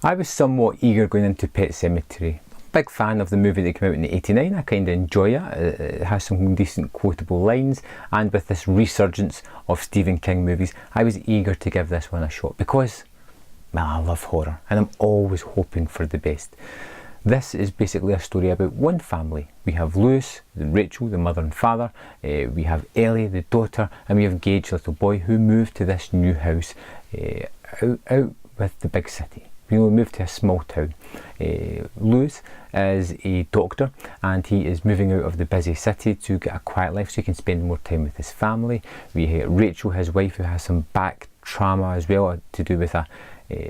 I was somewhat eager going into Pet Sematary. Big fan of the movie that came out in '89. I kind of enjoy it. It has some decent quotable lines, and with this resurgence of Stephen King movies, I was eager to give this one a shot because, well, I love horror and I'm always hoping for the best. This is basically a story about one family. We have Lewis, Rachel, the mother and father, we have Ellie, the daughter, and we have Gage, little boy, who moved to this new house out with the big city. We moved to a small town. Lewis is a doctor and he is moving out of the busy city to get a quiet life so he can spend more time with his family. We have Rachel, his wife, who has some back trauma as well to do with a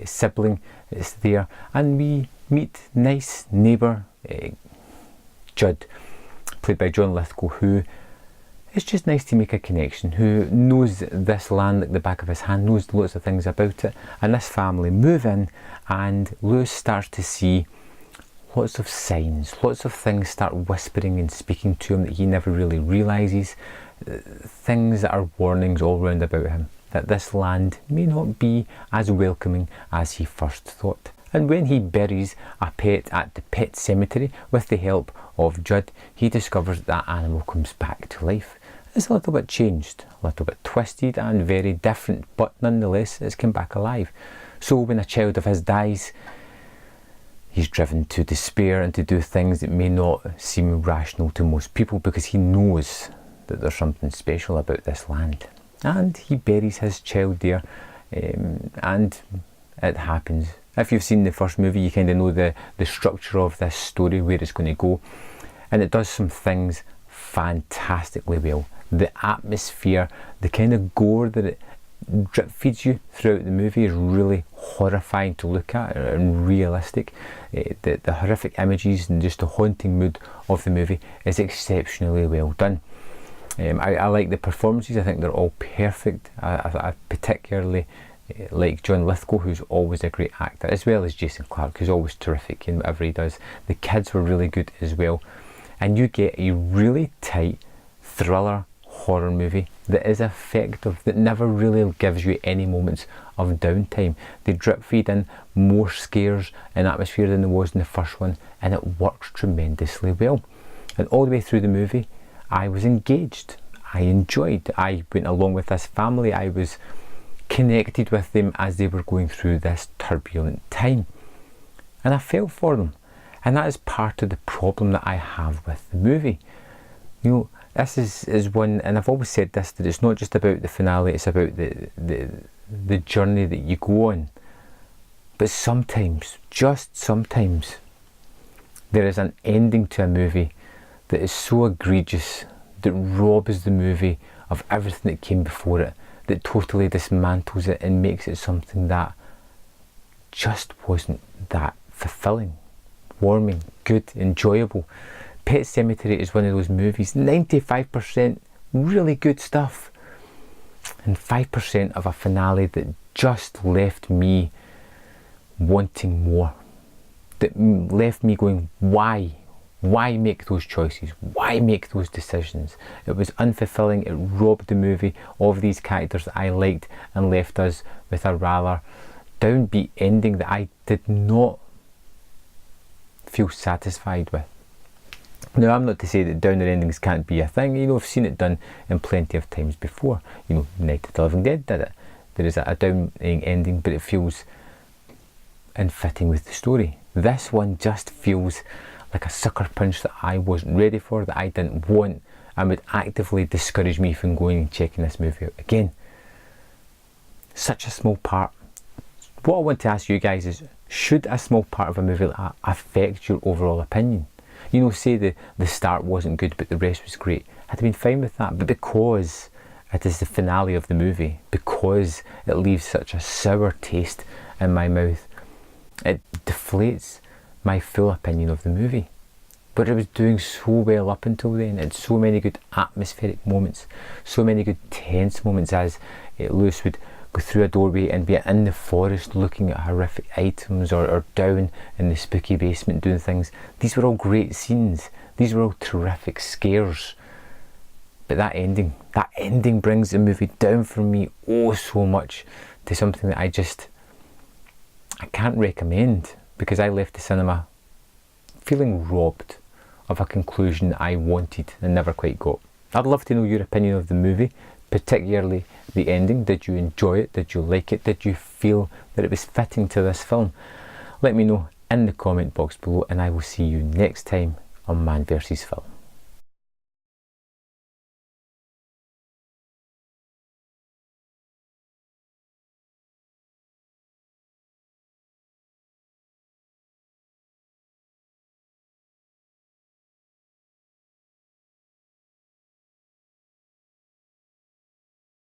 sibling that's there. And we meet nice neighbour Judd, played by John Lithgow, who it's just nice to make a connection, who knows this land like the back of his hand, knows lots of things about it. And this family move in and Lewis starts to see lots of signs, lots of things start whispering and speaking to him that he never really realises, things that are warnings all round about him, that this land may not be as welcoming as he first thought. And when he buries a pet at the pet cemetery with the help of Judd, he discovers that animal comes back to life. It's a little bit changed, a little bit twisted and very different, but nonetheless it's come back alive. So when a child of his dies, he's driven to despair and to do things that may not seem rational to most people because he knows that there's something special about this land. And he buries his child there, and it happens. If you've seen the first movie, you kind of know the structure of this story, where it's going to go. And it does some things fantastically well. The atmosphere, the kind of gore that it drip feeds you throughout the movie is really horrifying to look at and realistic. The horrific images and just the haunting mood of the movie is exceptionally well done. I like the performances. I think they're all perfect. I particularly like John Lithgow, who's always a great actor, as well as Jason Clarke, who's always terrific in whatever he does. The kids were really good as well. And you get a really tight thriller horror movie that is effective, that never really gives you any moments of downtime. They drip feed in more scares and atmosphere than there was in the first one, and it works tremendously well. And all the way through the movie, I was engaged. I enjoyed. I went along with this family. I was connected with them as they were going through this turbulent time. And I felt for them. And that is part of the problem that I have with the movie. You know, this is one, and I've always said this, that it's not just about the finale, it's about the journey that you go on. But sometimes, just sometimes, there is an ending to a movie that is so egregious, that robs the movie of everything that came before it, that totally dismantles it and makes it something that just wasn't that fulfilling, warming, good, enjoyable. Pet Sematary is one of those movies, 95% really good stuff, and 5% of a finale that just left me wanting more, that left me going, why? Why make those choices? Why make those decisions? It was unfulfilling. It robbed the movie of these characters that I liked and left us with a rather downbeat ending that I did not feel satisfied with. Now, I'm not to say that downer endings can't be a thing. You know, I've seen it done in plenty of times before. You know, Night of the Living Dead did it. There is a downing ending, but it feels in fitting with the story. This one just feels like a sucker punch that I wasn't ready for, that I didn't want, and would actively discourage me from going and checking this movie out again. Such a small part. What I want to ask you guys is, should a small part of a movie like that affect your overall opinion? You know, say the start wasn't good but the rest was great. I'd have been fine with that, but because it is the finale of the movie, because it leaves such a sour taste in my mouth, it deflates my full opinion of the movie. But it was doing so well up until then. It had so many good atmospheric moments, so many good tense moments as Lewis would go through a doorway and be in the forest looking at horrific items, or down in the spooky basement doing things. These were all great scenes. These were all terrific scares. But that ending brings the movie down for me oh so much, to something that I can't recommend, because I left the cinema feeling robbed of a conclusion I wanted and never quite got. I'd love to know your opinion of the movie, particularly the ending. Did you enjoy it? Did you like it? Did you feel that it was fitting to this film? Let me know in the comment box below, and I will see you next time on Man vs Film.